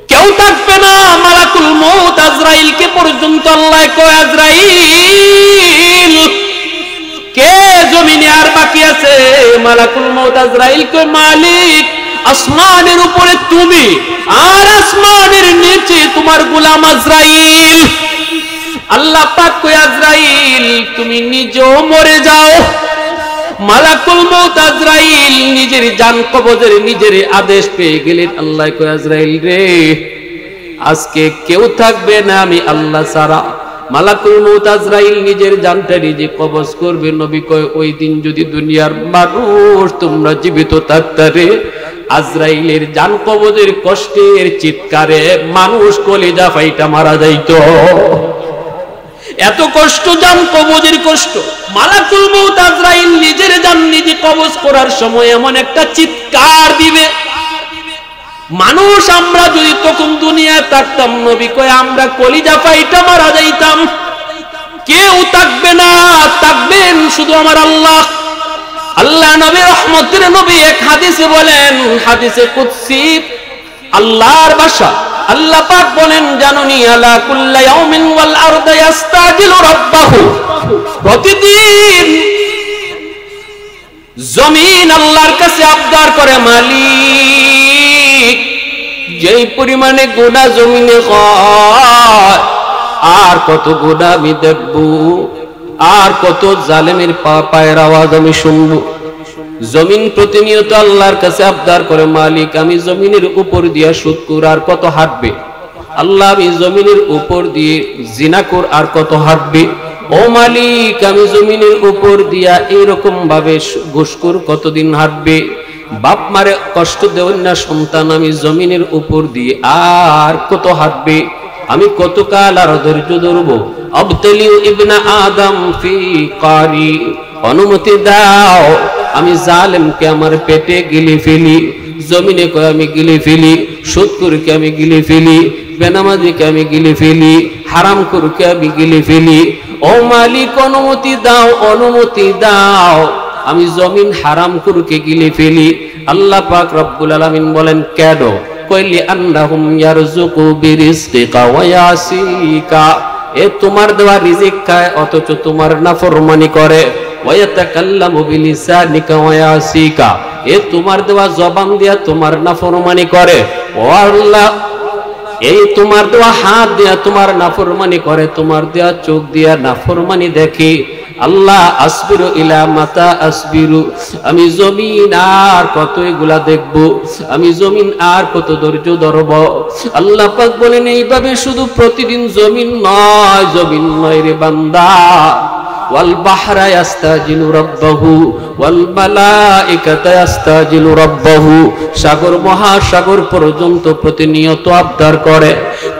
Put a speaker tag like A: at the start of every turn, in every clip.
A: কেউ থাকবে না। মালাকুল মউত আজরাইলকে পর্যন্ত আল্লাহ কয়, আজরাইল কে জমিনে আর বাকি আছে? মালাকুল মউত আজরাইল কয়, মালিক আসমানের উপরে তুমি, আর আসমানের নিচে তোমার গোলাম আজরাইল। আল্লাহ পাক কয়, আজরাইল তুমি নিজেও মরে যাও। মালাকুল মউত আজরাইল নিজের জান কবজের নিজের আদেশ পেয়ে গেলেন। আল্লাহ কয়, আজরাইল রে, আজকে কেউ থাকবে না আমি আল্লাহ ছাড়া। মালাকুল মউত আজরাইল নিজের জানটা নিজে কবজ করবে। নবী কয়, ওই দিন যদি দুনিয়ার মানুষ তোমরা জীবিত থাকতারে, আজরাইলের জান কবজের কষ্টের চিৎকারে মানুষ কলিজা ফাইটা মারা যাইতো। এত কষ্ট, জান কবজের কষ্ট। মালাকুল মউত আজরাইল নিজের জান নিজে কবজ করার সময় এমন একটা চিৎকার দিবে, মানুষ আমরা যদি তখন দুনিয়ায় থাকতাম, নবী কয় আমরা কলিজা ফাইটা মারা যাইতাম। কেউ থাকবে না, থাকবেন শুধু আমার আল্লাহ। আল্লাহ নবী রহমতের নবী এক হাদিসে বলেন, হাদিসে কুদসি, আল্লাহর ভাষা, আল্লাহ পাক বলেন, জানুনি আলা কুল্লি ইয়াউমিন ওয়াল আরদু ইস্তাজিলু রাব্বাহু। প্রতিদিন জমিন আল্লাহর কাছে আবদার করে, মালিক যেই পরিমাণে গুনাহ জমিনে হয়, আর কত গুনাহ আমি দেখব, আর কত জালেমের পায়ের আওয়াজ আমি শুনবো। জমিন প্রতিনিয়ত আল্লাহর কাছে আবদার করে, মালিক আমি জমিনের উপর দিয়া সুদখোর আর কত হাঁটবে? আল্লাহ আমি জমিনের উপর দিয়ে জিনাখোর আর কত হাঁটবে? ও মালিক আমি জমিনের উপর দিয়া এইরকম ভাবে ঘুষখোর কতদিন হাঁটবে? বাপ মারে কষ্ট দেবেন না সন্তান, আমি জমিনের উপর দিয়ে আর কত হাঁটবে? আমি কতকাল আর ধৈর্য ধরবো? আবতালিউ ইবনা আদম ফি কারি, অনুমতি দাও আমি জালেমকে আমার পেটে গিলে ফেলি। জমিনে কয় আমি গিলে ফেলি, সুদখোরকে আমি গিলে ফেলি, বেনামাজিকে আমি গিলে ফেলি, হারামখোরকে আমি গিলে ফেলি। ও মালিক অনুমতি দাও, অনুমতি দাও আমি জমিন হারামখোরকে গিলে ফেলি। আল্লাহ পাক রব্বুল আলামিন বলেন, কেন? কইলি আন্নাহুম ইয়ারযুকু বিরিজকিকা ওয়া ইয়াসিকা, এ তোমার দেওয়া রিজিক খায় অথচ তোমার নাফরমানি করে। ওয়া ইয়াতাকাল্লামু বিলিসানিকা ওয়া ইয়াসিকা, এ তোমার দেওয়া জবান দিয়া তোমার নাফরমানি করে। ও আল্লাহ, এই তোমার দেওয়া হাত দিয়া তোমার নাফরমানি করে, তোমার দেওয়া চোখ দিয়া নাফরমানি দেখে। আল্লাহ আসবিরু ইলা মাতা আসবিরু, আমি জমিন আর কত এগুলা দেখব, আমি জমিন আর কত ধৈর্য ধরব? আল্লাহ পাক বলেন, এইভাবে শুধু প্রতিদিন জমিন নয়, জমিন নয় রে বান্দা, ওয়াল বাহরা ইয়াস্তাজিলু রাব্বাহু ওয়াল মালাইকাতু ইয়াস্তাজিলু রাব্বাহু, সাগর মহাসাগর পর্যন্ত প্রতিনিয়ত আবদার করে।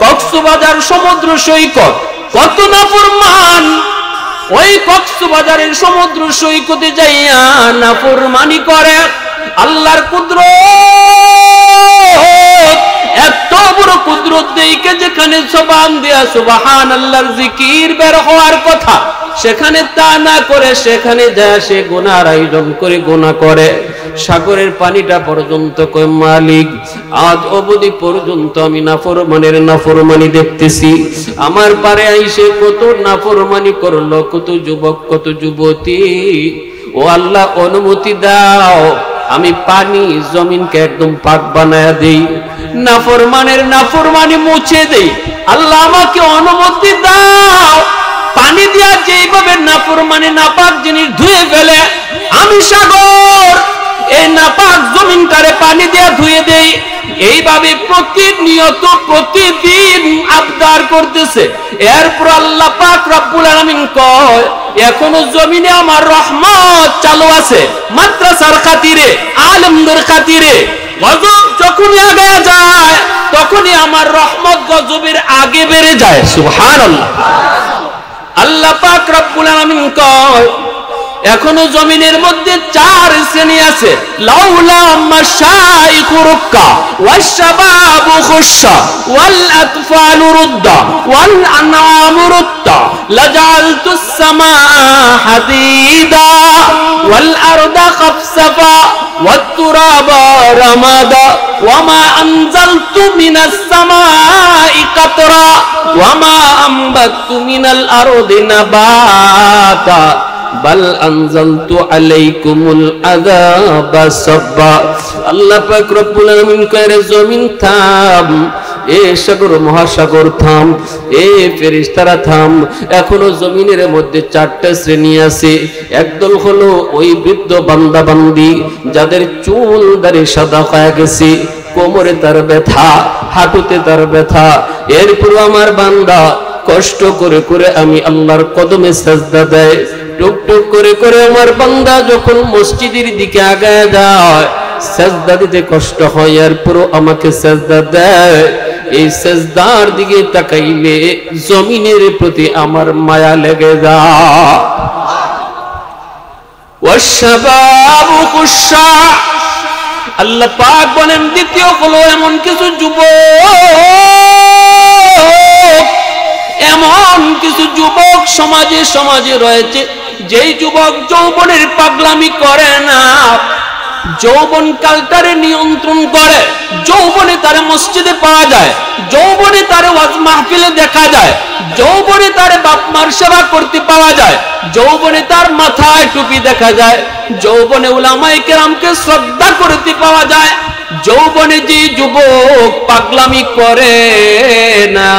A: কক্সবাজার সমুদ্র সৈকত কত নাফরমান, ওই কক্সবাজারের সমুদ্র সৈকতে যাইয়া নাফরমানি করে। আল্লাহর কুদরত, এত বড় কুদরত দেখে যেখানে জবান দিয়া সুবহানাল্লাহর জিকির বের হওয়ার কথা, সেখানে তা না করে সেখানে যায় সে গুনার আয়োজন করে গুনাহ করে। সাগরের পানিটা পর্যন্ত কয়, মালিক আজ অবধি পর্যন্ত আমি নাফরমানি দেখতেছি। আমার পারে আইসে কত নাফরমানি করলো, কত যুবক কত যুবতী। ও আল্লাহ অনুমতি দাও আমি পানি জমিনকে একদম পাক বানায়া দেই, নাফরমানি মুছে দেই। আল্লাহ আমাকে অনুমতি দাও, পানি দিয়া যেইভাবে নাফরমানি নাপাক জিনিস ধুয়ে ফেলে, আমি সাগর এই নাপাক জমিনটারে পানি দিয়া ধুয়ে দেই। এইভাবে প্রতিনিয়ত প্রতিদিন আবদার করতেছে। এরপর আল্লাহ পাক রব্বুল আলামিন কয়, এখনো জমিনে আমার রহমত চালু আছে, মাদ্রাসার খাতিরে, আলেমদের খাতিরে। গজব যখনই আগে যায় তখনই আমার রহমত গজবের আগে বেড়ে যায়। সুবহানাল্লাহ। আল্লাহ পাক রব্বুল আলামিন কয়, এখনো জমিনের মধ্যে 4 শ্রেণী আছে। লাউলা মাশাইখু রুক্কা ওয়াশ শাবাবু খুশশা ওয়াল আতফালু রুদ্দা ওয়াল আনআমু রুত্তা লাজআলতুস সামাআ হাদীদা ওয়াল আরদা খাফসাফা ওয়াত তুরাবা রামাদা ওয়ামা আনজালতু মিনাস সামাই কাতরা ওয়ামা আমবাতু মিনাল আরদি নাবাতা বাল আনজালতু আলাইকুমুল আযাবা সাব্বা। আল্লাহ পাক রব্বুল আলামিন কয় জমিন থাম, এ সাগর মহাসাগর থাম, এ ফেরেশতারা থাম। এখনো জমিনের মধ্যে 4টা শ্রেণী আছে। একদল হলো ওই বৃদ্ধ বান্দা বান্দি যাদের চুল দাড়ি সাদা হয়ে গেছে, কোমরে তার ব্যথা, হাঁটুতে তার ব্যথা। এরপর আমার বান্দা কষ্ট করে করে আমি আল্লাহর কদমে সাজদা দেয়। টুকটুক করে করে আমার বান্দা যখন মসজিদের দিকে আগায় যায়, সাজদা দিতে কষ্ট হয়, এরপরও আমাকে সাজদা দেয়। এই সাজদার দিকে তাকাইলে জমিনের প্রতি আমার মায়া লেগে যায়। ওয়াশশাবাবু খুশশা, আল্লাহ পাক বলেন দ্বিতীয় হলো এমন কিছু যুবক, এমন কিছু যুবক সমাজে সমাজে রয়েছে যেই যুবক যৌবনের পাগলামি করে না, যৌবন কালটারে নিয়ন্ত্রণ করে। যৌবনে তার মসজিদে পাওয়া যায়, যৌবনে তার ওয়াজ মাহফিলে দেখা যায়, যৌবনে তার বাপ মার সেবা করতে পাওয়া যায়, যৌবনে তার মাথায় টুপি দেখা যায়, যৌবনে উলামায়ে কেরামকে শ্রদ্ধা করতে পাওয়া যায়। যৌবনে যে যুবক পাগলামি করে না,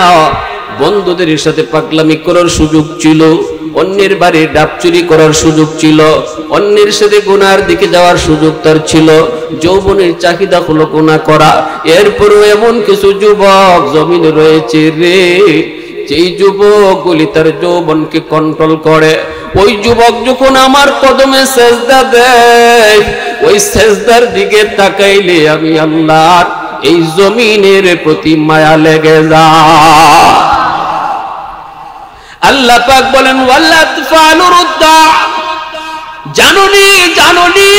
A: বন্ধুদের সাথে পাগলামি করার সুযোগ ছিল, অন্যের বাড়ির ডাব চুরি করার সুযোগ ছিল, অন্যের সাথে গুনার দিকে যাওয়ার সুযোগ তার ছিল, যৌবনের চাহিদা হলো গুনাহ করা। এরপরও এমন কিছু যুবক জমিনে রয়েছে রে, যেই যুবকগুলি তার যৌবনকে কন্ট্রোল করে। ওই যুবক যখন আমার কদমে সেজদা দেয়, ওই সেজদার দিকে তাকাইলে আমি আল্লাহর এই জমিনের প্রতি মায়া লেগে যায়। আল্লাহ পাক বলেন ওয়ালাতফালু রুদ্দা, জানুনি জানুনি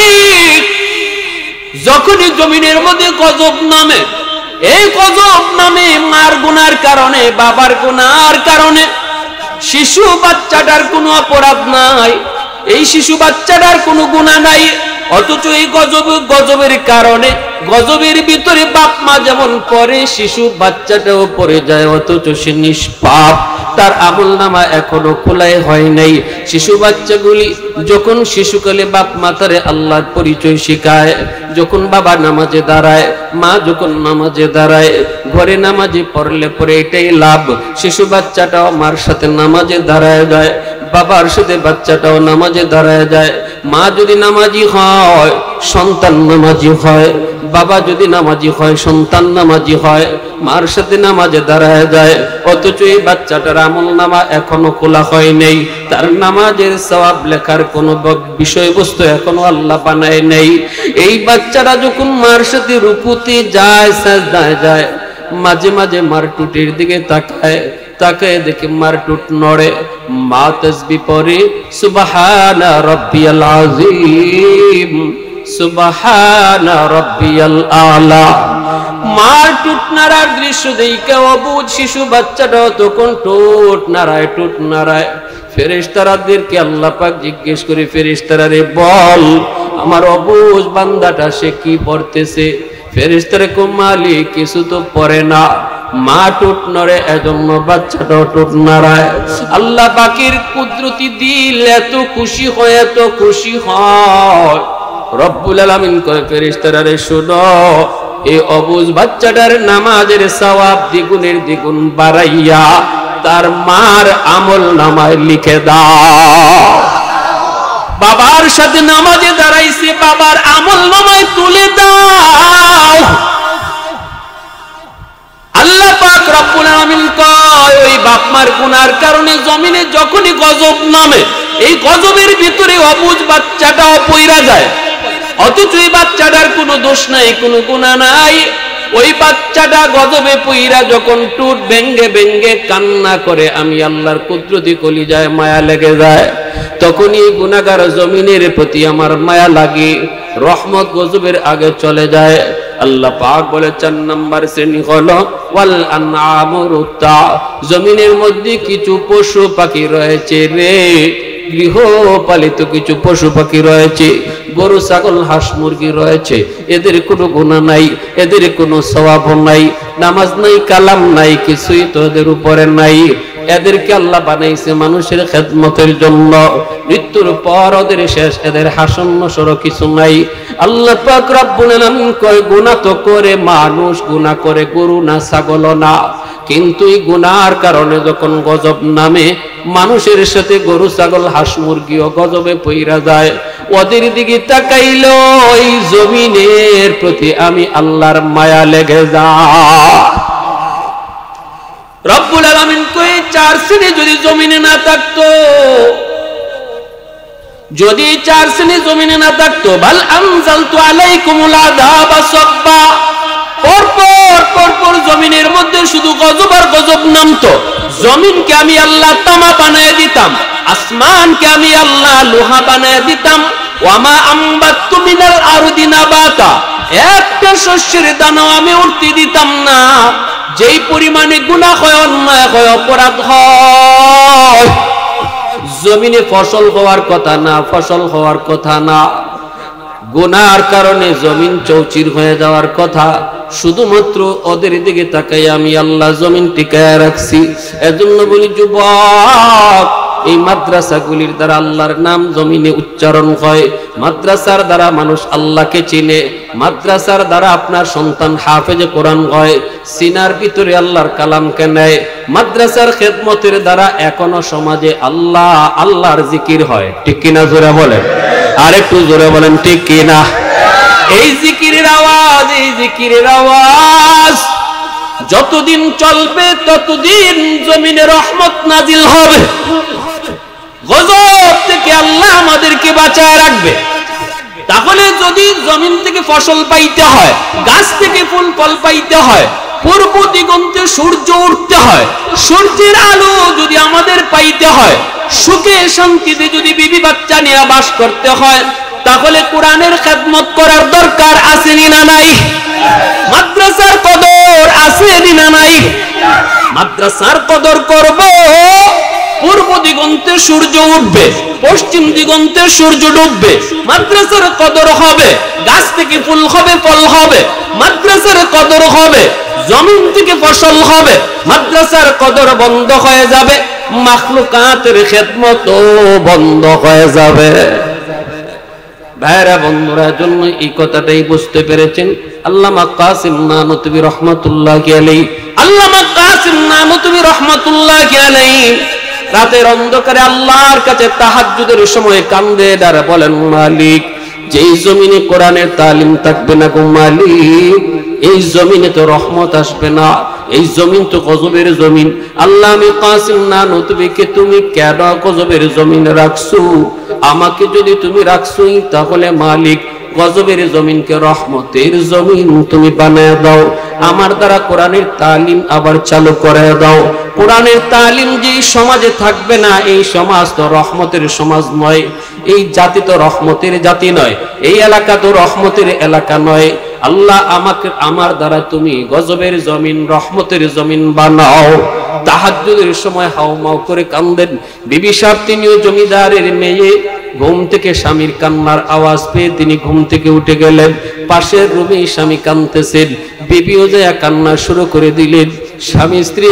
A: যখনই জমিনের মধ্যে গজব নামে, এই গজব নামে মার গুনার কারণে, বাবার গুনার কারণে, শিশু বাচ্চাটার কোনো অপরাধ নাই, এই শিশু বাচ্চাটার কোনো গুনাহ নাই, অথচ এই গজবের কারণে, গজবের ভিতরে বাপ মা যেমন পড়ে শিশু বাচ্চাটাও পড়ে যায়, অথচ সে নিষ্পাপ, তার আমলনামা এখনো খোলাই হয় নাই। শিশু বাচ্চাগুলি যখন শিশুকালে বাপ মাতারে আল্লাহর পরিচয় শিখায়, যখন বাবা নামাজে দাঁড়ায়, মা যখন নামাজে দাঁড়ায়, ঘরে নামাজে পড়লে পরে এটাই লাভ, শিশু বাচ্চাটাও মার সাথে নামাজে দাঁড়ায় যায়, বাবার সাথে বাচ্চাটাও নামাজে দাঁড়ায় যায়। মা যদি নামাজি হয় সন্তান নামাজি হয়, বাবা যদি নামাজি হয় সন্তান নামাজি হয়, মার সাথে নামাজে দাঁড়ায় যায়, অথচ এই বাচ্চাটার আমলনামা এখনো খোলা হয় নাই, তার নামাজের সওয়াব লেখার কোনো বিষয়বস্তু এখনো আল্লাহ বানায় নেই। এই বাচ্চারা যখন মার সাথে রুকুতে যায়, সাজদায় যায়, মাঝে মাঝে মার টুটির দিকে তাকায়, তাকায় দেখে মার টুট নড়ে, মা তাসবিহ পড়ে সুবহানা রাব্বিয়াল আযীম সুবহানা রাব্বিয়াল আলা। মার টুট নাড়ার দৃশ্য দেখে অবুঝ শিশু বাচ্চাটাও তখন টুট নাড়ায়। ফেরেশতাদেরকে আল্লাহ পাক জিজ্ঞেস করে, ফেরেশতারা রে বল আমার অবুঝ বান্দাটা সে কি পড়তেছে? ফেরেশতারা কো মালিক কিছু তো পড়ে না, মা টুট নড়ে এজন্য বাচ্চাটাও টুট নাড়ায়। আল্লাহ পাকের কুদরতি দিল এত খুশি হয়, এত খুশি হয়, রব্বুল আলামিন কয় ফেরেশতারা রে শোনো, এই অবুঝ বাচ্চাটার নামাজের সওয়াব দ্বিগুণের দ্বিগুণ বাড়াইয়া তার মার আমল নামায় লিখে দাও। বাবার সাথে নামাজে দাঁড়াইছে, বাবার আমল নামায় তুলে দাও। আল্লাহ পাক রব্বুল আলামিন কয় ওই বাপ মার গুনার কারণে জমিনে যখনই গজব নামে, এই গজবের ভিতরে অবুঝ বাচ্চাটাও পইরা যায়, অথচ এই বাচ্চাটার কোনো দোষ নাই, কোনো গুনাহ নাই, ওই বাচ্চাটা গজবে পইরা যখন টুট ভেঙ্গে ভেঙ্গে কান্না করে, আমি আল্লাহর কুদরতি কলিজায় মায়া লেগে যায়। তখনই গুনাহগার জমিনের প্রতি আমার মায়া লাগে, রহমত গজবের আগে চলে যায়। আল্লাহ পাক বলে 4 নাম্বার শ্রেণী হলো ওয়াল আনআমুরুতা, জমিনের মধ্যে কিছু পশু পাখি রয়েছে রে, গৃহপালিত কিছু পশু পাখি রয়েছে, গরু ছাগল হাঁস মুরগি রয়েছে, এদের কোনো গুনাহ নাই, এদের কোনো সওয়াব নাই, নামাজ নাই, কালাম নাই, কিছুই তো এদের উপরে নাই। এদেরকে আল্লাহ বানাইছে মানুষের খেদমতের জন্য, মৃত্যুর পর ওদের শেষ, এদের হাসন নসর কিছু নাই। আল্লাহ পাক রব্বুল আলামিন কয় গুনাহ তো করে মানুষ, গুনাহ করে গরু না ছাগল না, কিন্তু এই গুনার কারণে যখন গজব নামে মানুষের সাথে গরু ছাগল হাঁস মুরগিও গজবে পইরা যায়। ওদের দিকে তাকাইলো এই জমিনের প্রতি আমি আল্লাহর মায়া লেগে যায়। রব্বুল আলামিন কই 4 শ্রেণী যদি জমিনে না থাকতো, যদি 4 শ্রেণী জমিনে না থাকতো, বাল আনজালতু আলাইকুমুল আযাবা সাব্বা, পরপর জমিনের মধ্যে শুধু গজব আর গজব নামতো। জমিনকে আমি আল্লাহ তামা বানায় দিতাম, আসমানকে আমি আল্লাহ লোহা বানায় দিতাম। ওয়ামা আম্বাতু মিনাল আরদি নাবাতা, একটা শস্যের দানাও আমি উঠতে দিতাম না। যেই পরিমাণে গুনাহ হয়, অন্যায় হয়, অপরাধ হয়, জমিনে ফসল হওয়ার কথা না, ফসল হওয়ার কথা না, গুনার কারণে জমিন চৌচির হয়ে যাওয়ার কথা। শুধুমাত্র ওদের দিকে তাকাই আমি আল্লাহ জমিন টিকায় রাখছি। এজন্য বলি যুবক, এই মাদ্রাসাগুলির দ্বারা আল্লাহর নাম জমিনে উচ্চারণ হয়, মাদ্রাসার দ্বারা মানুষ আল্লাহকে চিনে, মাদ্রাসার দ্বারা আপনার সন্তান হাফেজে কোরআন হয়, সিনার ভিতরে আল্লাহর কালামকে নেয়। মাদ্রাসার খেদমতের দ্বারা এখনো সমাজে আল্লাহ আল্লাহর জিকির হয়। ঠিক কিনা জোরে বলেন, আর একটু জোরে বলেন ঠিক কিনা। এই জিকিরের আওয়াজ, এই জিকিরের আওয়াজ যতদিন চলবে ততদিন জমিনে রহমত নাজিল হবে, গজব থেকে আল্লাহ আমাদেরকে বাঁচায় রাখবে। তাহলে যদি জমিন থেকে ফসল পাইতে হয়, গাছ থেকে ফুল ফল পাইতে হয়, পূর্ব দিগন্তে সূর্য উঠতে হয়, সূর্যের আলো যদি আমাদের পাইতে হয়, সুখে শান্তিতে যদি বিবি বাচ্চা নিয়ে বাস করতে হয়, তাহলে কোরআনের খেদমত করার দরকার আছে না নাই? মাদ্রাসার কদর আছে না নাই? মাদ্রাসার কদর করব, পূর্ব দিগন্তে সূর্য উঠবে, পশ্চিম দিগন্তে সূর্য ডুববে, মাদ্রাসার কদর হবে, গাছ থেকে ফুল হবে, ফল হবে, মাদ্রাসার কদর হবে, জমিন থেকে ফসল হবে, মাদ্রাসার কদর বন্ধ হয়ে যাবে, মাখলুকাতের খেদমত বন্ধ হয়ে যাবে। ভাইরা বন্ধুরা, জন্য এই কথাটাই বুঝতে পেরেছেন আল্লামা কাসিম নানুতুবি রহমাতুল্লাহি আলাইহি, আল্লামা কাসিম নানুতুবি রহমাতুল্লাহি আলাইহি রাতের অন্ধকারে আল্লাহর কাছে তাহাজ্জুদের সময় কান্দে আর বলেন, মালিক, যেই জমিনে কোরআনের তালিম থাকবে না গো মালিক, এই জমিনে তো রহমত আসবে না, এই জমিন তো গজবের জমিন। আল্লাহ, আমি কাসিম নানুতুবিকে তুমি কেন গজবের জমিনে রাখছো? আমাকে যদি তুমি রাখছোই, তাহলে মালিক গজবের জমিনকে রহমতের জমিন তুমি বানায় দাও। আমার দ্বারা কোরআনের তালিম আবার চালু করে দাও। কোরআনের তালিম যে সমাজে থাকবে না, এই সমাজ তো রহমতের সমাজ নয়, এই জাতি তো রহমতের জাতি নয়, এই এলাকা তো রহমতের এলাকা নয়। আল্লাহ, আমাকে আমার দ্বারা তুমি গজবের জমিন রহমতের জমিন বানাও। তাহাজ্জুদের সময় হাওমাও করে কান্দেন বিবি সাহেব, তিনিও জমিদারের মেয়ে। ঘুম থেকে স্বামীর কান্নার আওয়াজ পেয়ে তিনি ঘুম থেকে উঠে গেলেন। পাশের রুমে স্বামী কাঁদতেছেন, বিবিও যায় কান্না শুরু করে দিলেন। স্বামী স্ত্রী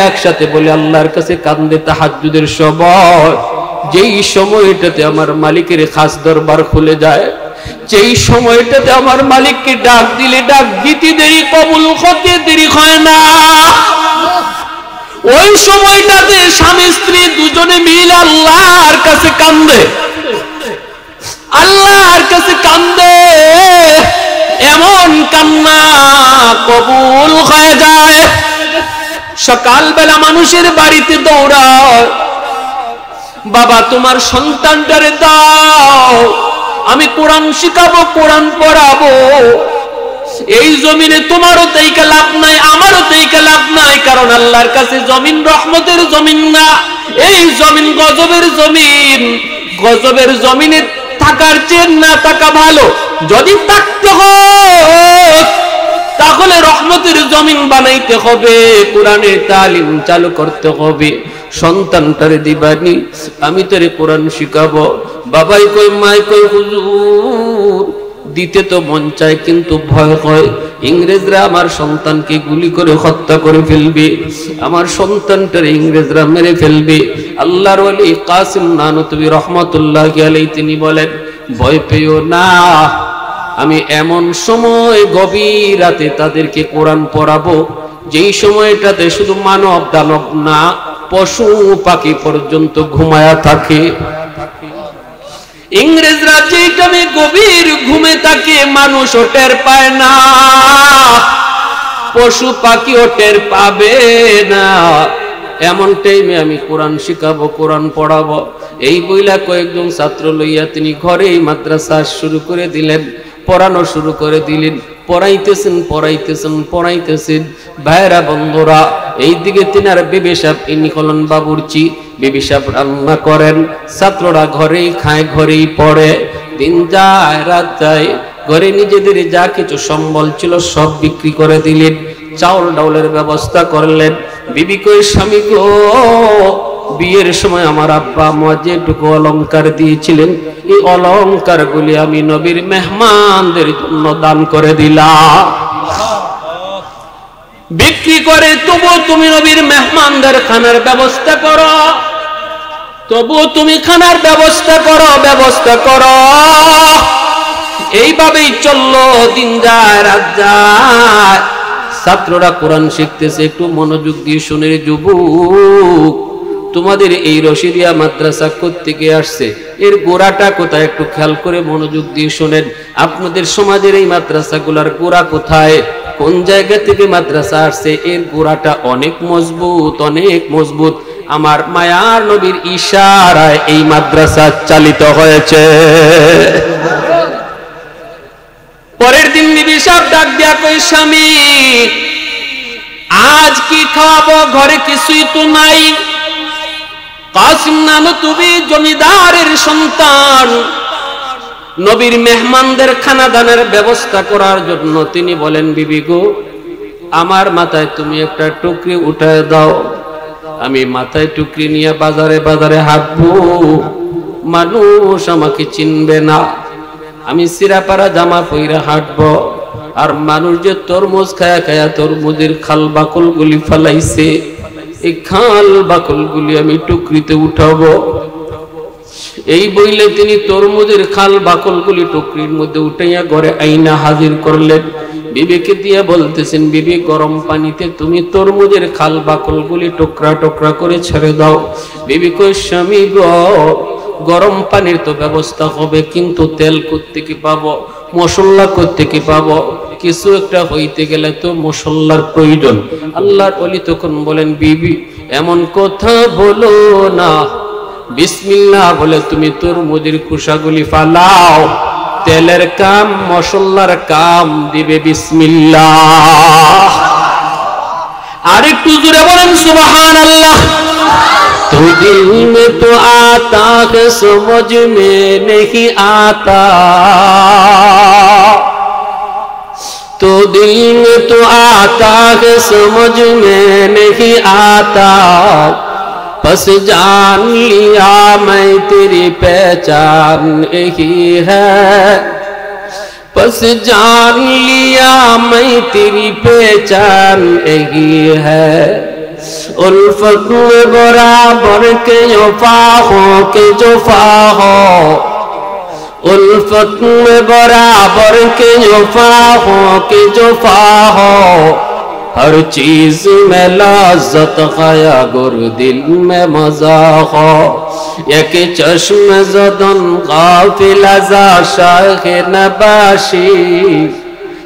A: একসাথে বলে আল্লাহর কাছে কান্দে তাহাজ্জুদের সময়, যেই সময়টাতে আমার মালিকের খাস দরবার খুলে যায়, যেই সময়টাতে আমার মালিককে ডাক দিলে ডাক দিতে দেরি, কবুল হতে দেরি হয় না। ওই সময়টাতে স্বামী স্ত্রী দুজনে মিলে আল্লাহর কাছে কান্দে, আল্লাহর কাছে কান্দে, এমন কান্না কবুল হয়ে যায়। সকালবেলা মানুষের বাড়িতে দৌড়ায়, বাবা তোমার সন্তানটারে দাও, আমি কোরআন শিখাবো, কোরআন পড়াবো। এই জমিনে তোমারও তাইকা লাভ নাই, আমারও তাইকা লাভ নাই, কারণ আল্লাহর কাছে জমিন রহমতের জমিন না, এই জমিন গজবের জমিন। গজবের জমিনে থাকার চেয়ে না থাকা ভালো। যদি থাকতে হয় তাহলে রহমতের জমিন বানাইতে হবে, কোরআনের তালিম চালু করতে হবে। সন্তানটারে দিবানি, আমি তোরে কোরআন শিখাবো। বাবাই কই, মাই কই, হুজুর দিতে তো মন চায় কিন্তু ভয় হয়, ইংরেজরা আমার সন্তানকে গুলি করে হত্যা করে ফেলবে, আমার সন্তানটারে ইংরেজরা মেরে ফেলবে। আল্লাহর ওলি কাসিম নানতুবি রহমতুল্লাহি আলাইহি তিনি বলেন, ভয় পেও না, আমি এমন সময় গভীর রাতে তাদেরকে কোরআন পড়াবো যেই সময়টাতে শুধু মানব দানব না, পশু পাখি পর্যন্ত ঘুমায়া থাকে। ইংরেজরা যেই টাইমে গভীর ঘুমে থাকে মানুষও টের পায় না, পশু পাখিও টের পাবে না। এমন টাইমে আমি কোরআন শিখাবো, কোরআন পড়াবো। এই বইলা কয়েকজন ছাত্র লইয়া তিনি ঘরেই মাদ্রাসা শুরু করে দিলেন, পড়ানো শুরু করে দিলেন। পড়াইতেছেন পড়াইতেছেন পড়াইতেছেন। ভাইরা বন্ধুরা, এইদিকে তিনার বিবি সাহেব, ইনি হলেন বাবুর্চি, বিবি সাহেব রান্না করেন, ছাত্ররা ঘরেই খায়, ঘরেই পড়ে। দিন যায় রাত যায়, ঘরে নিজেদের যা কিছু সম্বল ছিল সব বিক্রি করে দিলেন, চাউল ডাউলের ব্যবস্থা করলেন। বিবি কই, স্বামী গো, বিয়ের সময় আমার আব্বা আম্মা যেটুকু অলংকার দিয়েছিলেন এই অলংকার গুলি আমি নবীর মেহমানদের জন্য দান করে দিলাম। বিক্রি করে তবু তুমি নবীর মেহমানদের খানার ব্যবস্থা করো, তবু তুমি খানার ব্যবস্থা করো, ব্যবস্থা করো। এইভাবেই চললো, দিন যায় রাত যায়। ছাত্ররা কোরআন শিখতেছে, একটু মনোযোগ দিয়ে শুনে যুবক, তোমাদের এই রশিদিয়া মাদ্রাসা কোত্থেকে আসছে, এর গোড়াটা কোথায় একটু খেয়াল করে মনোযোগ দিয়ে শোনেন। আপনাদের সমাজের এই মাদ্রাসাগুলোর গোড়া কোথায়, কোন জায়গা থেকে মাদ্রাসা আসছে, এর গোড়াটা অনেক মজবুত, অনেক মজবুত। আমার মায়ার নবীর ইশারায় এই মাদ্রাসা চালিত হয়েছে। পরের দিন বিবি সাহেব ডাক দিয়া কই, স্বামী আজ কি খাওয়াবো, ঘরে কিছুই তো নাই। কাসিম নানতুবি জমিদারের সন্তান, নবীর মেহমানদের খানা দানের ব্যবস্থা করার জন্য তিনি বলেন, বিবি গো, আমার মাথায় তুমি একটা টুকরি উঠায় দাও, আমি মাথায় টুকরি নিয়ে বাজারে বাজারে হাঁটবো, মানুষ আমাকে চিনবে না, আমি সিরাপাড়া জামা পইরা হাঁটবো। আর মানুষ যে তরমুজ খায়া খায়া তরমুজের খাল বাকল গুলি ফালাইছে, এই খাল বাকল গুলি আমি টুকরিতে উঠাবো। এই বইলে তিনি তরমুজের খাল বাকল গুলি টুকরির মধ্যে উঠাইয়া ঘরে আইনা হাজির করলেন। বিবিকে দিয়ে বলতেছেন, বিবি গরম পানিতে তুমি তরমুজের খাল বাকল গুলি টুকরা টুকরা করে ছেড়ে দাও। বিবি কই, স্বামী গো, গরম পানির তো ব্যবস্থা হবে, কিন্তু তেল কোত্থেকে পাবো, মশলা কোত্থেকে পাবো, কিছু একটা হইতে গেলে তো মশলার প্রয়োজন। আল্লাহর ওলি তখন বলেন, বিবি এমন কথা বলো না, বিসমিল্লাহ বলে তুমি তরমুজের খোসাগুলি ফালাও, তেলের কাম মশলার কাম দিবে বিসমিল্লাহ। আর একটু জোরে বলেন সুবহানাল্লাহ। तो दिल में तो आता है समझ में नहीं आता, तो दिल में तो आता है समझ में नहीं आता, बस जान लिया मैं तेरी पहचान यही है, बस जान लिया मैं तेरी पहचान यही है। उल्फत में बराबर के वफा हो के जुफा हो, उल्फत में बराबर के वफा हो के जुफा हो, हर चीज में लज्जत खाया गुर दिल में मजा हो, एक चश्म ज़दन गाफिल अज़ा शाख नबाशी,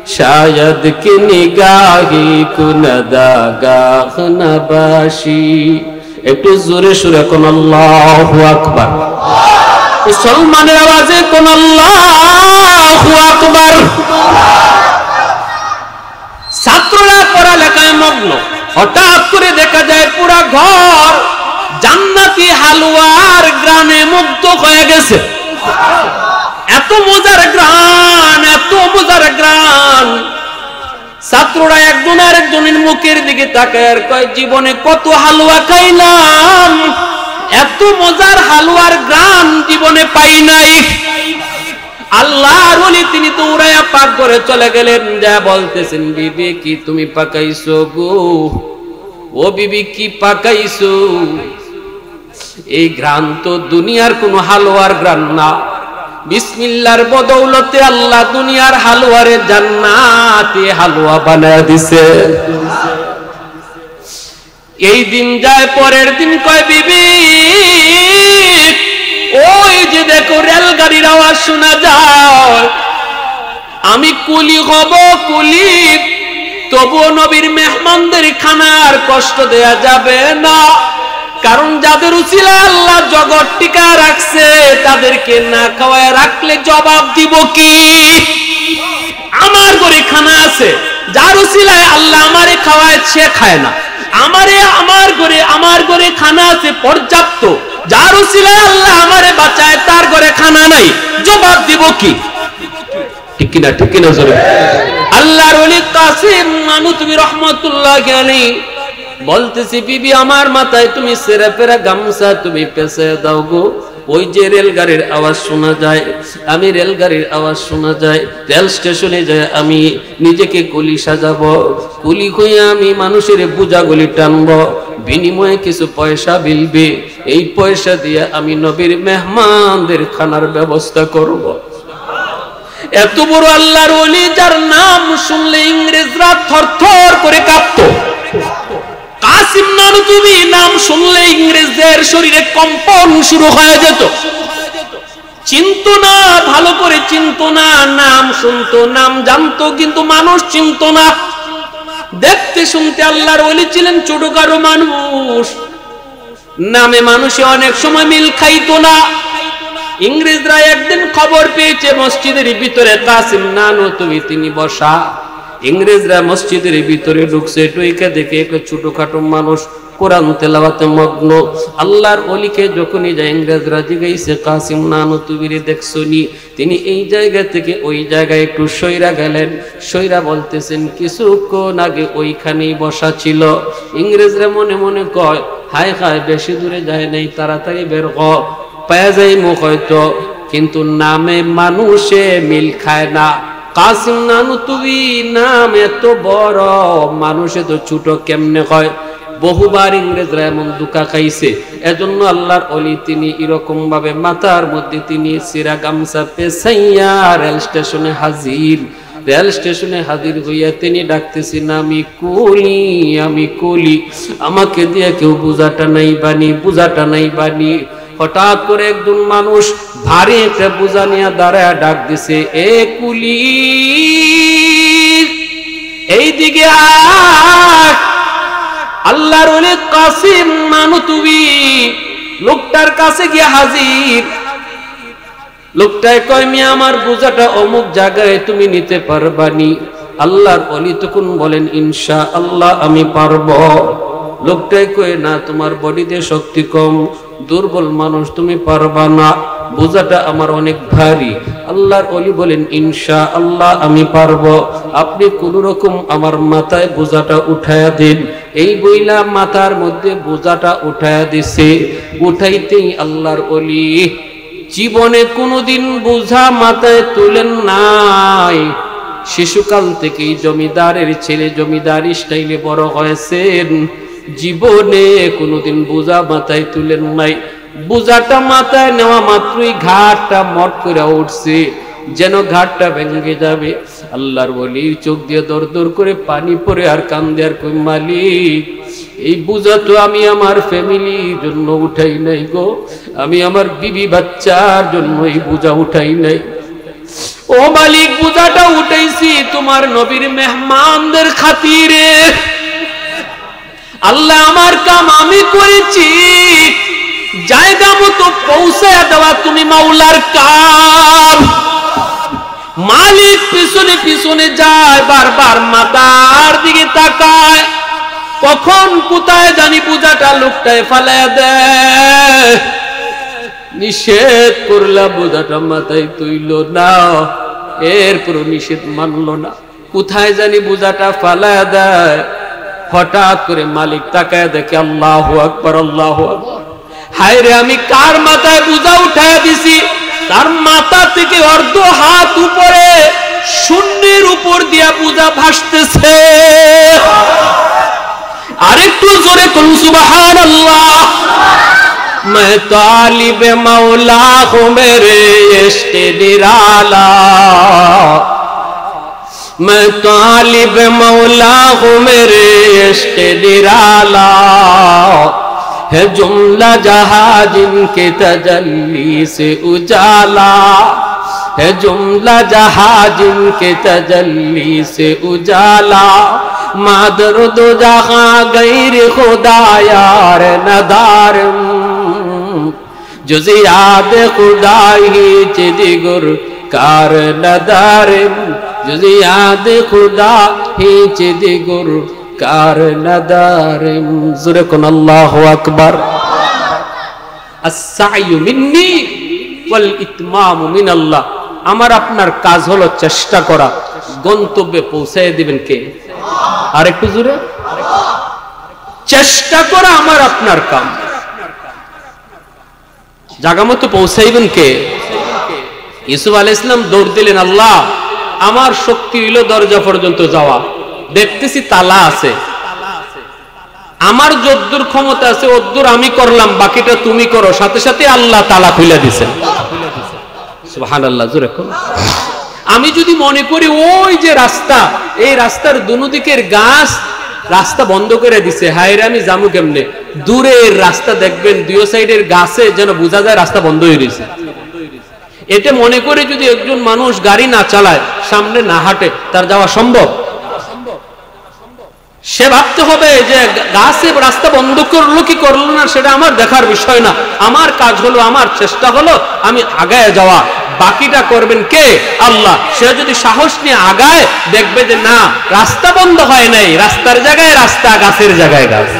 A: शायद की निगाही कुनदागाह नबाशी। একটু জোরে সুরে কোন আল্লাহু আকবার, মুসলমানের আওয়াজে কোন আল্লাহু আকবার। ছাত্ররা পড়ালেখায় মগ্ন। হঠাৎ করে দেখা যায় পুরা ঘর জান্নাতি হালুয়ার গ্রানে মুগ্ধ হয়ে গেছে। এত মজার গ্রান, এত মজার গ্রান। ছাত্ররা একজন আরেকজনের মুখের দিকে তাকায় আর কয়, জীবনে কত হালুয়া খাইলাম, এত মজার হালুয়ার গ্রান জীবনে পাই নাই। আল্লাহর ওলি তিনি তো উড়াইয়া পাক করে চলে গেলেন, যা বলতেছেন, বিবি কি তুমি পাকাইছো গো? ও বিবি কি পাকাইছো? এই ঘ্রাণ তো দুনিয়ার কোন হালুয়ার ঘ্রাণ না। বিসমিল্লাহর বদৌলতে আল্লাহ দুনিয়ার হালুয়ারে জান্নাতে হালুয়া বানায় দিছে। এই দিন যায়, পরের দিন কয়, বিবি ওই যে দেখো রেলগাড়ির আওয়াজ শোনা যায়। আমি কুলি হব, কুলি, তবুও নবীর মেহমানদের খানার কষ্ট দেয়া যাবে না, কারণ যাদের উসিলায় আল্লাহ জগৎ টিকা রাখছে তাদেরকে না খাওয়ায় রাখলে জবাব দিব কি? আমার ঘরে খানা আছে, যার উসিলায় আল্লাহ আমারে খাওয়ায় সে খায় না। আমার ঘরে খানা আছে পর্যাপ্ত, যার উসিলায় আল্লাহ আমারে বাঁচায় তার ঘরে খানা নাই, জবাব দিব কি? ঠিক কিনা, ঠিক কিনা? আল্লাহর ওলি কাসিম নানুতুবি রাহমাতুল্লাহি আলাইহি বলতেছি, বিবি আমার মাথায় তুমি সেরা ফেরা গামছা তুমি পেঁচে দাও গো। ওই যে রেলগাড়ির আওয়াজ শোনা যায়, আমি রেলগাড়ির আওয়াজ শোনা যায়, রেল স্টেশনে যায় আমি নিজেকে কুলি সাজাবো, কুলি হয়ে আমি মানুষের বোঝাগুলি টানবো, বিনিময়ে কিছু পয়সা মিলবে, এই পয়সা দিয়ে আমি নবীর মেহমানদের খানার ব্যবস্থা করব। এত বড় আল্লাহর ওলি, যার নাম শুনলে ইংরেজরা থরথর করে কাঁপতো। কাসিম নানুতুবি নাম শুনলে ইংরেজদের শরীরে কম্পন শুরু হয়ে যেত। চিনতো না, ভালো করে চিনতো না, নাম শুনতো, নাম জানতো, কিন্তু মানুষ চিনতো না। দেখতে শুনতে আল্লাহর ওলি ছিলেন ছোটখাটো মানুষ, নামে মানুষে অনেক সময় মিল খাইতো না। ইংরেজরা একদিন খবর পেয়েছে মসজিদের ভিতরে কাসিম নানুতুবি তিনি বসা। ইংরেজরা মসজিদের ভিতরে ঢুকছে, টুইকে দেখে একটা ছোটখাটো মানুষ কোরআন তেলাওয়াতে মগ্ন। আল্লাহর ওলিকে যখনই যায় ইংরেজরা জিজ্ঞাসে, কাসিম নানুতুবিরে দেখছনি? তিনি এই জায়গা থেকে ওই জায়গায় একটু সইরা গেলেন। সইরা বলতেছেন, কিছুক্ষণ আগে ওইখানেই বসা ছিল। ইংরেজরা মনে মনে কয়, হায় হায়, বেশি দূরে যায় নাই, তাড়াতাড়ি বের হ, পায়া যাই মুখ হয়তো, কিন্তু নামে মানুষে মিল খায় না। কাসিম নানুতুবি নাম এত বড়, মানুষে তো ছোট কেমনে হয়? বহুবার ইংরেজরা এমন দুকা খাইছে। এজন্য আল্লাহর ওলি তিনি এরকম ভাবে মাথার মধ্যে তিনি সিরা গামছা পেছাইয়া রেল স্টেশনে হাজির। রেল স্টেশনে হাজির হইয়া তিনি ডাকতেছেন, আমি কুলি, আমি কুলি, আমাকে দিয়ে কেউ বুঝাটা নাই বানি, বুঝাটা নাই বানি। হঠাৎ করে একজন মানুষ ভারী একটা বোঝা নিয়ে দাঁড়ায় ডাক দিছে, এ কুলি, এইদিকে আয়। আল্লাহর ওলি কাসিম নানুতুবি লোকটার কাছে গিয়ে হাজির। লোকটায় কয়, মিয়া আমার বোঝাটা অমুক জায়গায় তুমি নিতে পারবানি? আল্লাহর ওলি তখন বলেন, ইনশাআল্লাহ আমি পারবো। লোকটাই কয়, না, তোমার বডিতে শক্তি কম, দুর্বল মানুষ, তুমি পারবা না, বোঝাটা আমার অনেক ভারী। আল্লাহর ওলি বলেন, ইনশাআল্লাহ আমি পারবো, আপনি কোন রকম আমার মাথায় বোঝাটা উঠায়া দিন। এই বইলা মাথার মধ্যে বোঝাটা উঠায়া দিছে। উঠাইতেই আল্লাহর ওলি জীবনে কোনোদিন বোঝা মাথায় তুলেন নাই। শিশুকাল থেকেই জমিদারের ছেলে, জমিদার স্টাইলে বড় হয়েছেন, জীবনে কোনোদিন বোঝা মাথায় তুলেন নাই। বোঝাটা মাথায় নেওয়া মাত্রই ঘাটটা মট করে উঠছে, যেন ঘাটটা ভেঙে যাবে। আল্লাহর ওলির চোখ দিয়ে দর দর করে পানি পড়ে আর কান্দে আর কই, মালিক, এই বোঝা তো আমি আমার ফ্যামিলির জন্য উঠাই নাই গো, আমি আমার বিবি বাচ্চার জন্য এই বোঝা উঠাই নাই। ও মালিক, বোঝাটা উঠাইছি তোমার নবীর মেহমানদের খাতিরে। আল্লাহ, আমার কাম আমি করেছি, জায়গা মতো পৌঁছায় দেওয়া তুমি মাওলার কাম। মালিক পিছনে পিছনে যায়, বারবার মাথার দিকে তাকায়, কখন কোথায় জানি বোঝাটা লোকটায় ফালাইয়া দেয়। নিষেধ করলা, বোঝাটা মাথায় তুইল না, এরপর নিষেধ মানল না, কোথায় জানি বোঝাটা ফালাইয়া দেয়। হঠাৎ করে মালিক তাকায় দেখে আল্লাহু আকবার, আল্লাহু আকবার, হায় রে আমি কার মাথায় বোঝা উঠায় দিছি। তার মাথা থেকে অর্ধ হাত উপরে শূন্যের উপর দিয়া বোঝা ভাসতেছে। আরেকটু জোরে কোন সুবহানাল্লাহ। मैं तालिब मौला हूँ मेरे इश्क़ निराला, मैं तालिब मौला हूँ मेरे इश्क़ निराला, है जुमला जहाँ जिनके तजल्ली से उजाला, है जुमला जहाँ जिनके तजल्ली से उजाला, मादर दो जहाँ गैर खुदा यार नदार, जुज़ याद खुदा ही चिदिगुर कार नदार, जुज़ याद खुदा ही चिदिगुर कार नदार। ज़ुरे कुन अल्लाहु अकबर। अस्सायु मिन्नी ওয়াল ইতমামু মিনাল্লাহ। আমার আপনার কাজ হলো চেষ্টা করা, গন্তব্যে পৌঁছায় দিবেন কে? আর একটু জোরে, চেষ্টা করা আমার আপনার কাম, জায়গা মতো পৌঁছাইবেন কে? ইউসুফ আলাইহিস সালাম দৌড় দিলেন, আল্লাহ আমার শক্তি হইল দরজা পর্যন্ত যাওয়া, দেখতেছি তালা আছে, আমার যদ্দুর ক্ষমতা আছে ওদ্দুর আমি করলাম, বাকিটা তুমি করো। সাথে সাথে আল্লাহ তালা খুলে দিয়েছেন। সুবহানাল্লাহ, জোরে কোন। আমি যদি মনে করি ওই যে রাস্তা, এই রাস্তার দুদিকের গাছ রাস্তা বন্ধ করে দিছে, হায়রে আমি যামু কেমনে? দূরের রাস্তা দেখবেন দুই সাইডের গাছে যেন বোঝা যায় রাস্তা বন্ধ হয়ে গেছে। এটা মনে করে যদি একজন মানুষ গাড়ি না চালায়, সামনে না হাঁটে, তার যাওয়া সম্ভব? সে ভাবতে হবে যে গাছে রাস্তা বন্ধ করলো কি করলো না সেটা আমার দেখার বিষয় না, আমার কাজ হলো, আমার চেষ্টা হলো আমি আগায় যাওয়া, বাকিটা করবেন কে? আল্লাহ। সে যদি সাহস নিয়ে আগায়, দেখবে যে না রাস্তা বন্ধ হয় নাই, রাস্তার জায়গায় রাস্তা, গাছের জায়গায় গাছ।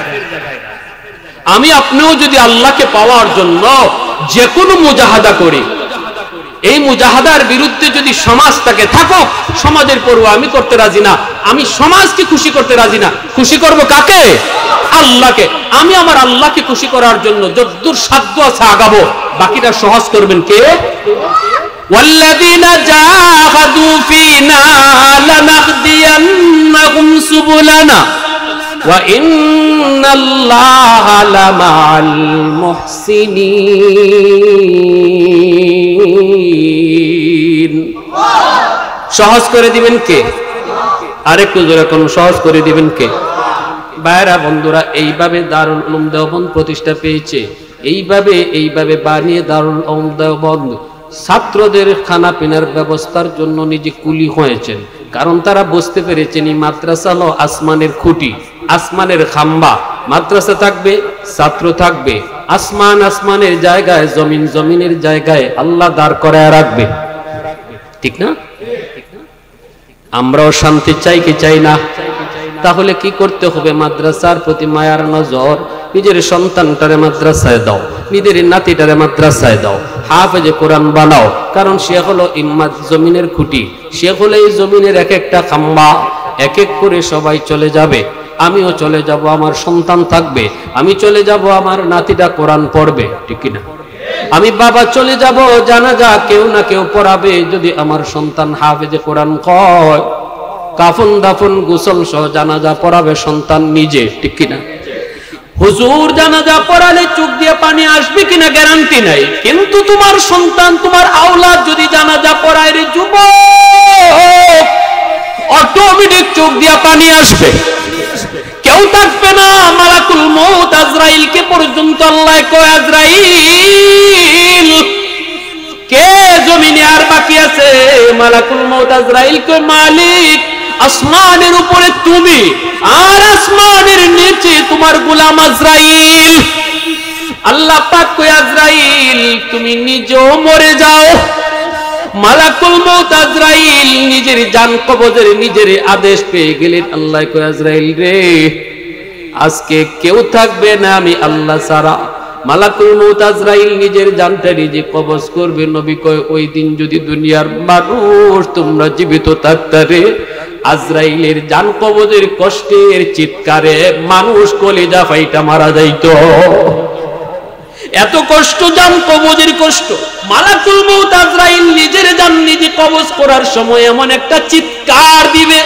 A: আমি আপনিও যদি আল্লাহকে পাওয়ার জন্য যে কোনো মুজাহাদা করি, এই মুজাহাদার বিরুদ্ধে যদি সমাজ থাকে, থাকুক, সমাজের পরোয়া আমি করতে রাজি না, আমি সমাজকে খুশি করতে রাজি না, খুশি করব কাকে? আল্লাহকে। আমি আমার আল্লাহকে খুশি করার জন্য যদ্দূর সাধ্য আছে আগাবো, বাকিটা সহজ করবেন কে? ওয়াল্লাযীনা জাহাদু ফীনা লানাহদিয়ান্নাহুম সুবুলানা ওয়া ইন্নাল্লাহা লামাআল মুহসিনিন। সহজ করে দিবেন কে? আরেকটু জোরে কোন, সহজ করে দিবেন কে? ভাইরা বন্ধুরা, এইভাবে দারুল উলুম দেওবন্দ প্রতিষ্ঠা পেয়েছে, এইভাবে বানিয়ে দারুল উলুম দেওবন্দ ছাত্রদের খানা পিনার ব্যবস্থার জন্য নিজে কুলি হয়েছেন। কারণ তারা বুঝতে পেরেছেন এই মাদ্রাসা হলো আসমানের খুঁটি, আসমানের খাম্বা। মাদ্রাসা থাকবে, ছাত্র থাকবে, আসমান আসমানের জায়গায়, জমিন জমিনের জায়গায় আল্লাহ দাঁড় করায় রাখবে, ঠিক না? আমরাও শান্তি চাই কি চাই না? তাহলে কি করতে হবে? মাদ্রাসার প্রতি মায়ার নজর। নিজের সন্তানটারে মাদ্রাসায় দাও, নিজের নাতিটারে মাদ্রাসায় দাও, হাফেজে কোরআন বানাও। কারণ সে হলো ইম্মাত, জমিনের খুঁটি, সে হলো এই জমিনের এক একটা খাম্বা। এক এক করে সবাই চলে যাবে, আমিও চলে যাব, আমার সন্তান থাকবে, আমি চলে যাব, আমার নাতিটা কোরআন পড়বে, ঠিক কিনা? আমি বাবা চলে যাব, জানাজা কেউ না কেউ পড়াবে। যদি আমার সন্তান হাফেজে কোরআন কয়, কাফন দাফন গোসল সহ জানাজা পড়াবে সন্তান নিজে, ঠিক কিনা? হুজুর জানাজা পড়ালে চোখ দিয়ে পানি আসবে কিনা গ্যারান্টি নাই, কিন্তু তোমার সন্তান, তোমার আওলাদ যদি জানাজা পড়ায় রে যুবক, অটোমেটিক চোখ দিয়ে পানি আসবে। কেউ থাকবে না, মালাকুল মউত আজরাইলকে পর্যন্ত আল্লাহ কয়, আজরাইল কে জমিনে আর বাকি আছে? মালাকুল মউত আজরাইল কয়, মালিক আসমানের উপরে তুমি, আর আসমানের নিচে তোমার গোলাম আজরাইল। আল্লাহ পাক কয়, আজরাইল তুমি নিজেও মরে যাও, মালাকুল মউত আজরাইল নিজের জান কবজের নিজের আদেশ পেয়ে গেলেন। আল্লাহ কয় আজরাইল রে, আজকে কেউ থাকবে না আমি আল্লাহ ছাড়া। মালাকুল মউত আজরাইল নিজের জানটা নিজে কবজ করবে। নবী কয় ওই দিন যদি দুনিয়ার মানুষ তোমরা জীবিত থাকতারে, আজরাইলের জান কবজের কষ্টের চিৎকারে মানুষ কলিজা ফাইটা মারা যাইত। এত কষ্ট, জান কবজের কষ্ট। মালাকুল মউত আজরাইল নিজের জান নিজে কবজ করার সময় এমন একটা চিৎকার দিবে,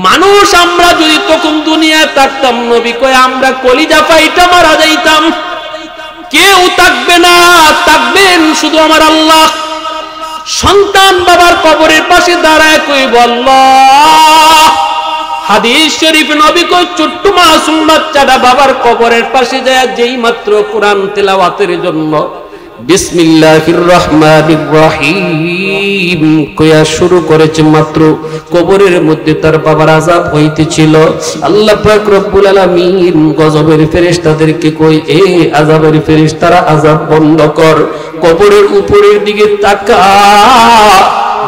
A: মানুষ আমরা যদি তখন দুনিয়ায় থাকতাম, নবী কয় আমরা কলিজা ফাইটা মারা যাইতাম। কেউ থাকবে না, থাকবেন শুধু আমার আল্লাহ। সন্তান বাবার কবরের পাশে দাঁড়ায় কইব আল্লাহ। হাদিস শরীফ নবী কয় ছোট্ট মাসুম বাচ্চাটা বাবার কবরের পাশে যায় যেই মাত্র কোরআন তেলাওয়াতের জন্য বিসমিল্লাহির রহমানির রহিম কয়া শুরু করেছে, মাত্র কবরের মধ্যে তার বাবার আযাব হইতেছিল। আল্লাহ পাক রব্বুল আলামিন গজবের ফেরেশতাদেরকে কই, এ আযাবের ফেরেশতারা আযাব বন্ধ কর, কবরের উপরের দিকে তাকা,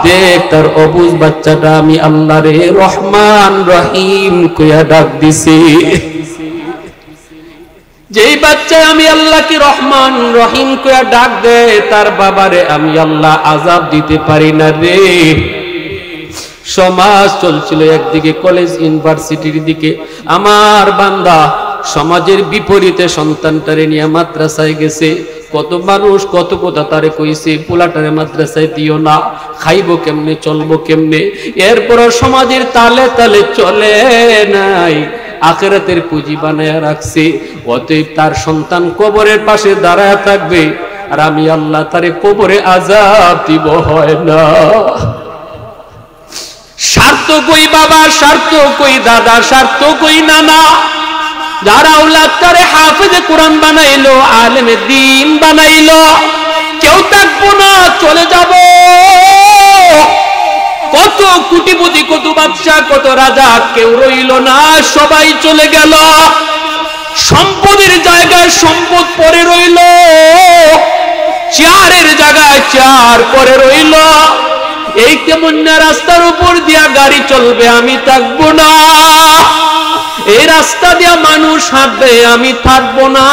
A: দেখ তার অবুঝ বাচ্চাটা আমি আল্লাহ রে রহমান রহিম কয়া ডাক দিছি। যেই বাচ্চা আমি আল্লাহকে রহমান রহিম কয়া ডাক দে, তার বাবারে আমি আল্লাহ আযাব দিতে পারি না রে। সমাজ চলছিল একদিকে, কলেজ ইউনিভার্সিটির দিকে। আমার বান্দা সমাজের বিপরীতে সন্তানটারে নিয়ে মাদ্রাসায় গেছে। কত মানুষ কত কথা তারে কইছে, পোলাটারে মাদ্রাসায় দিও না, খাইবো কেমনে, চলবো কেমনে। এরপর সমাজের তালে তালে চলে নাই, আখিরাতের পুঁজি বানায় রাখছে। অতএব তার সন্তান কবরের পাশে দাঁড়ায় থাকবে, আর আমি আল্লাহ তারে কবরে আযাব দিব হয় না। স্বার্থ কই বাবা, স্বার্থ কই দাদা, স্বার্থ কই নানা, যারা আওলাদ করে হাফেজে কোরআন বানাইলো, আলেমে দ্বীন বানাইলো, কেউ থাকবো না, চলে যাব। কত কোটিপতি, কত বাদশা, কত রাজা, কেউ রইল না, সবাই চলে গেল। সম্পদের জায়গায় সম্পদ পরে রইল, চেয়ারের জায়গায় চেয়ার পরে রইল। এই কেমন না রাস্তার উপর দিয়া গাড়ি চলবে, আমি থাকবো না। এই রাস্তা দিয়া মানুষ হাঁটবে, আমি থাকবো না।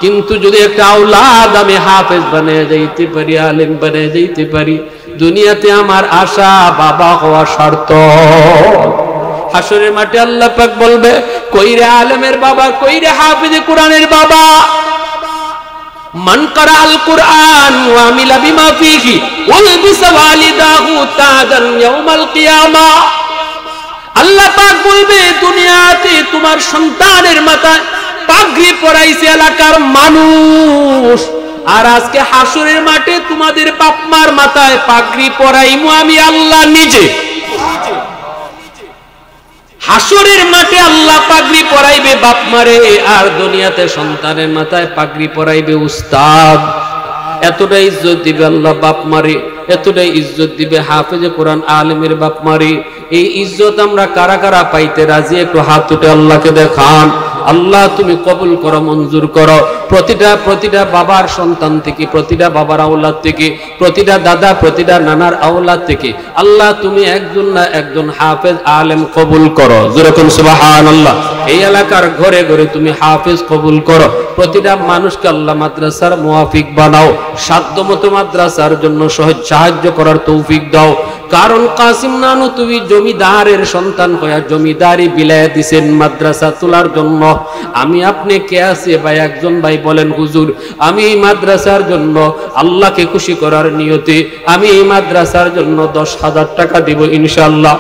A: কিন্তু যদি একটা আওলাদ আমি হাফেজ বানিয়ে যাইতে পারি, আলেম বানিয়ে যাইতে পারি, দুনিয়াতে আমার আশা বাবা হওয়া শর্ত। হাসরের মাঠে আল্লাহ পাক বলবে, কইরে আলেমের বাবা, কইরে হাফেজে কোরআনের বাবা। মান কারাআল কুরআন ওয়া আমিলা বিমা ফীহি উলবিসা ওয়ালিদাহু তাজান ইয়াউমাল কিয়ামা। আল্লাহ পাক বলবে, দুনিয়াতে তোমার সন্তানের মাথায় পাগড়ি পরাইছে এলাকার মানুষ, আর আজকে হাসরের মাঠে তোমাদের বাপ মার মাথায় পাগড়ি পরাইমু আমি আল্লাহ নিজে। হাসরের মাঠে আল্লাহ পাগড়ি পরাইবে বাপ মারে, আর দুনিয়াতে সন্তানের মাথায় পাগড়ি পরাইবে উস্তাদ। এতটা ইজ্জত দিবে আল্লাহ বাপ মারে, এতটাই ইজ্জত দিবে হাফেজে কোরআন আলেমের বাপ মারে। এই ইজ্জত আমরা কারা কারা পাইতে রাজি, একটু হাত উঠে আল্লাহকে দেখান। আল্লাহ তুমি কবুল করো, মঞ্জুর করো। প্রতিটা বাবার সন্তান থেকে, প্রতিটা বাবার আওলাদ থেকে, প্রতিটা দাদা প্রতিটা নানার আওলাদ থেকে আল্লাহ তুমি একজন না একজন হাফেজ আলেম কবুল করো। যেরকম সুবহানাল্লাহ। এই এলাকার ঘরে ঘরে তুমি হাফেজ কবুল করো। প্রতিটা মানুষকে আল্লাহ মাদ্রাসার মুওয়াফিক বানাও, সাধ্যমতো মাদ্রাসার জন্য সাহায্য করার তৌফিক দাও। কারণ কাসিম নানু তুমি জমিদারের সন্তান হইয়া জমিদারি বিলায় দিছেন মাদ্রাসা তোলার জন্য। আমি আপনি কে আছে ভাই? একজন ভাই বলেন, হুজুর আমি এই মাদ্রাসার জন্য আল্লাহকে খুশি করার নিয়তে আমি এই মাদ্রাসার জন্য 10,000 টাকা দিব ইনশাআল্লাহ।